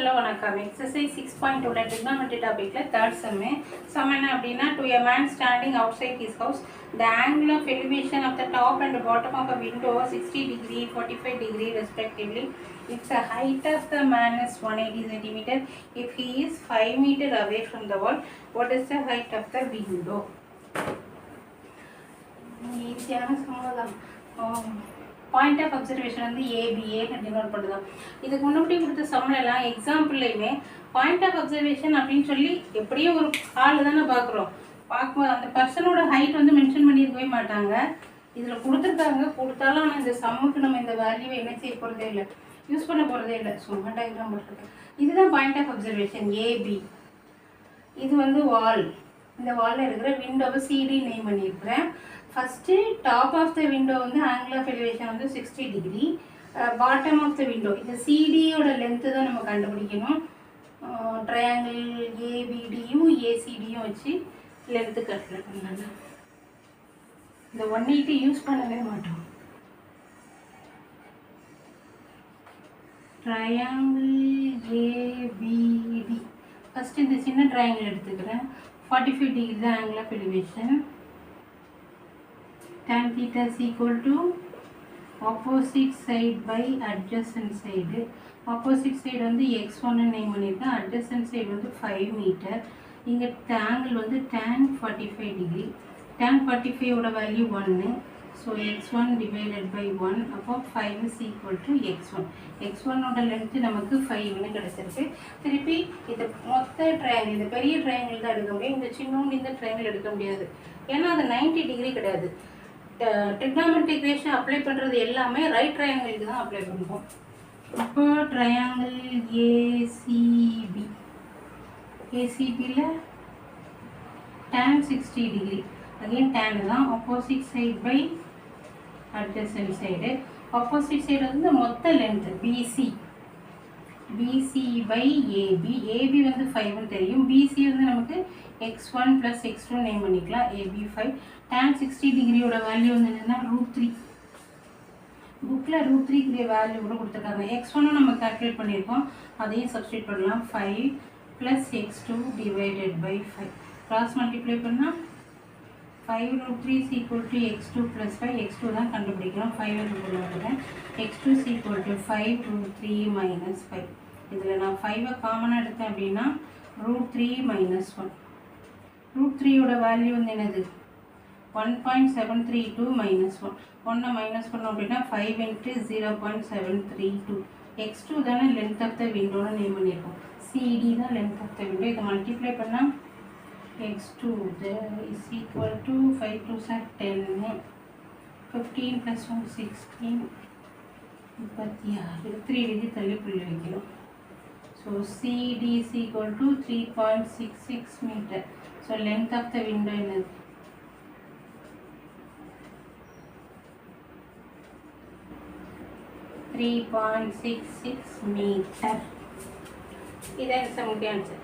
hello வணக்கம் exercise 6.2 ல trigonometry topic ல third sum என்ன அப்படினா to a man standing outside his house the angle of elevation of the top and bottom of a window 60 degree 45 degree respectively if the height of the man is 180 centimeter if he is 5 meter away from the wall what is the height of the window ஈஸியான சமதான் point of observation வந்து ஏபிஏன்னு denote பண்ணுதான். இதுக்கு முன்னாடி கொடுத்த சம்மெல்லாம் எக்ஸாம்பிள்லையுமே point of observation அப்படின்னு சொல்லி எப்படியும் ஒரு ஆள் தானே பார்க்குறோம். பார்க்கும்போது அந்த பர்சனோட ஹைட் வந்து மென்ஷன் பண்ணியிருக்கவே மாட்டாங்க. இதில் கொடுத்துருக்காங்க, கொடுத்தாலும் ஆனால் இந்த சம்முக்கு நம்ம இந்த வேல்யூவை என்ன செய்ய போகிறதே இல்லை, யூஸ் பண்ண போகிறதே இல்லை. சும்மா டயக்ராம் போட்டிருக்கேன். இதுதான் பாயிண்ட் ஆஃப் அப்சர்வேஷன் ஏபி. இது வந்து வால். இந்த வாலில் இருக்கிற விண்டோவை சிடி நேம் பண்ணியிருக்கிறேன். First top of the window வந்து ஆங்கிள் ஆஃப் எலிவேஷன் வந்து 60 degree. Bottom of the window இது சிடியோட லென்த்து தான் நம்ம கண்டுபிடிக்கணும். ட்ரையாங்கிள் ஏபிடியும் ஏசிடியும் வச்சு லென்த்து கல்குலேட் பண்ணலாம். இந்த 180 யூஸ் பண்ணவே மாட்டோம். ட்ரையாங்கிள் ஏபிடி ஃபஸ்ட்டு இந்த சின்ன ட்ரையாங்கிள் எடுத்துக்கிறேன். 45 டிகிரி தான் angle of elevation. tan theta is equal to opposite side by adjacent side. Opposite side வந்து x1 நேம் பண்ணியிருக்கேன். adjacent side வந்து 5 மீட்டர். இங்கே ஆங்கிள் வந்து tan 45 டிகிரி. tan 45 ஓட value 1. So x1 divided by 1. அப்போ 5 is equal to x1. x1 ஓட length நமக்கு 5ன்னு கிடச்சிருக்கு. திருப்பி இந்த மொத்த ட்ரையாங்கிள், இந்த பெரிய ட்ரையாங்கிள் தான் எடுக்க முடியும். இந்த சின்னோண்டு இந்த ட்ரையாங்கிள் எடுக்க முடியாது, ஏன்னா அது 90 டிகிரி கிடையாது. trigonometric equation அப்ளை பண்ணுறது எல்லாமே ரைட் ட்ரையாங்கிளுக்கு தான் அப்ளை பண்ணுவோம். இப்போ ட்ரையாங்கிள் ஏசிபி, ஏசிபியில் tan 60 டிகிரி, அகெயின் tan தான். Opposite side by adjacent side. Opposite side வந்து மொத்த length BC, BC by AB. AB வந்து 5ன்னு தெரியும். பிசி வந்து நமக்கு x1 + x2 நேம் பண்ணிக்கலாம். ஏபி 5. tan 60 டிகிரியோட வேல்யூ வந்து என்னென்னா √3. புக்கில் √3 வேல்யூ கூட கொடுத்துருக்காங்க. x1 நம்ம கால்குலேட் பண்ணியிருக்கோம், அதையும் சப்ஸ்டியூட் பண்ணலாம். 5 + x2 divided by 5 cross multiply பண்ணால் 5√3 is equal to x2 + 5. x2 தான் கண்டுபிடிக்கிறோம். 5 கொடுக்குறேன். x2 is equal to 5√3 - 5. இதில் நான் 5 காமனாக எடுத்தேன் அப்படின்னா √3 - 1. √3யோட வேல்யூ வந்து என்னது 1.732 - 1. 1 மைனஸ் பண்ணோம் அப்படின்னா 5 × 0.732. x2 தானே லென்த் ஆஃப் த விண்டோன்னு நேம் பண்ணியிருக்கோம். சிடி தான் லென்த் ஆஃப் த விண்டோ. இதை மல்டிப்ளை பண்ணால் x2 is equal to 5 × 2 = 10. 15 + 1 = 16. 36. 3 degree தள்ளி புள்ளி வைக்கணும். So CD is equal to 3.66 metre. So length of the window என்னது 3.66 மீட்டர். இதான் சமுடைய ஆன்சர்.